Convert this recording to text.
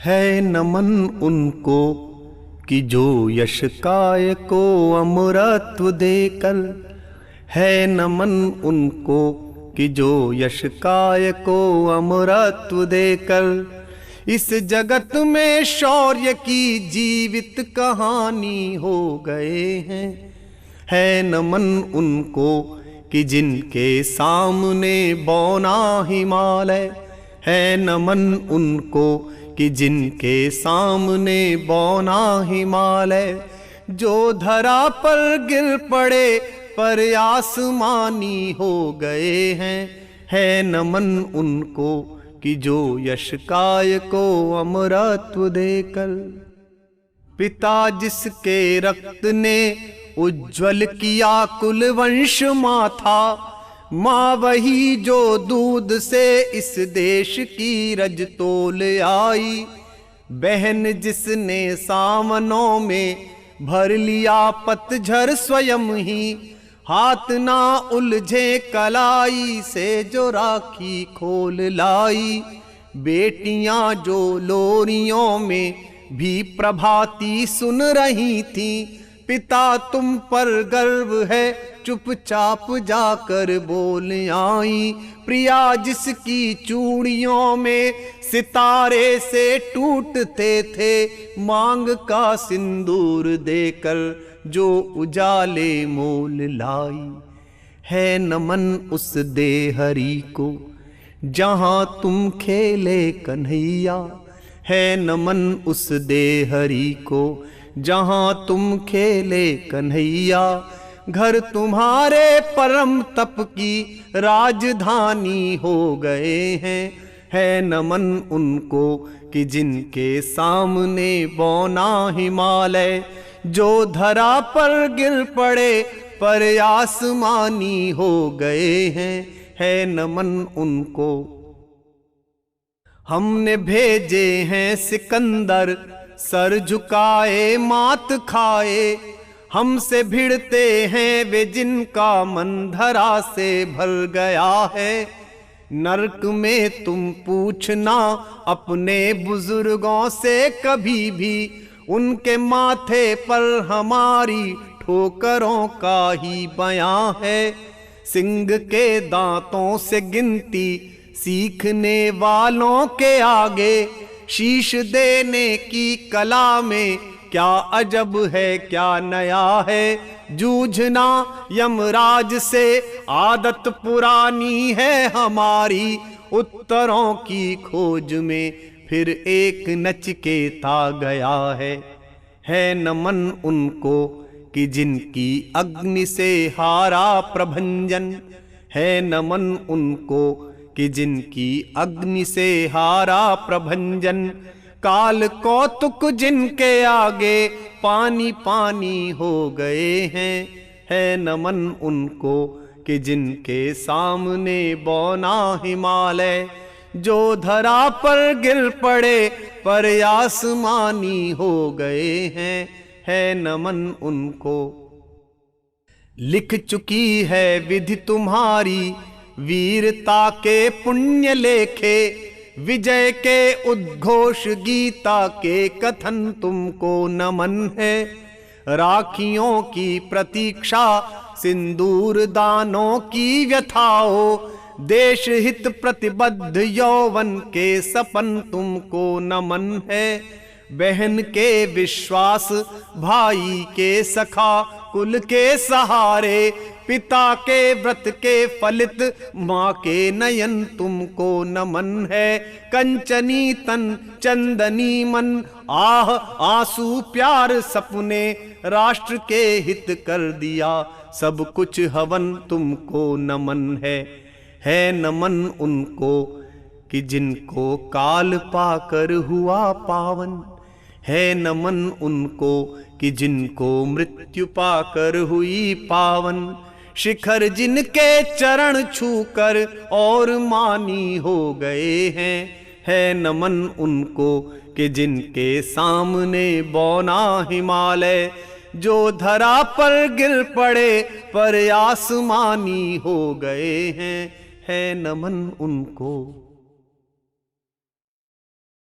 है नमन उनको कि जो यश काय को अमरत्व देकर, है नमन उनको कि जो यश काय को अमरत्व देकर इस जगत में शौर्य की जीवित कहानी हो गए हैं। है नमन उनको कि जिनके सामने बौना हिमालय, है नमन उनको कि जिनके सामने बौना हिमालय, जो धरा पर गिर पड़े पर आसमानी हो गए हैं। है नमन उनको कि जो यश काय को अमरत्व देकर, पिता जिसके रक्त ने उज्ज्वल किया कुल वंश माथा, माँ वही जो दूध से इस देश की रज तोल आई, बहन जिसने सावनों में भर लिया पतझर स्वयं ही, हाथ ना उलझे कलाई से जो राखी खोल लाई, बेटियां जो लोरियों में भी प्रभाती सुन रही थी, पिता तुम पर गर्व है चुपचाप जाकर बोल आई, प्रिया जिसकी चूड़ियों में सितारे से टूटते थे, मांग का सिंदूर देकर जो उजाले मोल लाई। है नमन उस देहरी को जहां तुम खेले कन्हैया, है नमन उस देहरी को जहां तुम खेले कन्हैया, घर तुम्हारे परम तप की राजधानी हो गए हैं। है नमन उनको कि जिनके सामने बौना हिमालय, जो धरा पर गिर पड़े पर आसमानी हो गए हैं। है नमन उनको। हमने भेजे हैं सिकंदर सर झुकाए मात खाए, हमसे भिड़ते हैं वे जिनका मन धरा से भर गया है। नरक में तुम पूछना अपने बुजुर्गों से कभी भी, उनके माथे पर हमारी ठोकरों का ही बयां है। सिंह के दांतों से गिनती सीखने वालों के आगे, शीश देने की कला में क्या अजब है क्या नया है। जूझना यमराज से आदत पुरानी है हमारी, उत्तरों की खोज में फिर एक नचिकेता गया है। है नमन उनको कि जिनकी अग्नि से हारा प्रभंजन, है नमन उनको कि जिनकी अग्नि से हारा प्रभंजन, काल कौतुक जिनके आगे पानी पानी हो गए हैं। है नमन उनको कि जिनके सामने बौना हिमालय, जो धरा पर गिर पड़े पर आसमानी हो गए हैं। है नमन उनको। लिख चुकी है विधि तुम्हारी वीरता के पुण्य लेखे, विजय के उद्घोष गीता के कथन तुमको नमन है। राखियों की प्रतीक्षा सिंदूर दानों की व्यथाओ, देश हित प्रतिबद्ध यौवन के सपन तुमको नमन है। बहन के विश्वास भाई के सखा कुल के सहारे, पिता के व्रत के फलित माँ के नयन तुमको नमन है। कंचनी तन चंदनी मन आह आंसू प्यार सपने, राष्ट्र के हित कर दिया सब कुछ हवन तुमको नमन है। है नमन उनको कि जिनको काल पाकर हुआ पावन, है नमन उनको कि जिनको मृत्यु पाकर हुई पावन, शिखर जिनके चरण छूकर और मानी हो गए हैं। है नमन उनको कि जिनके सामने बौना हिमालय, जो धरा पर गिर पड़े पर आसमानी हो गए हैं। है नमन उनको।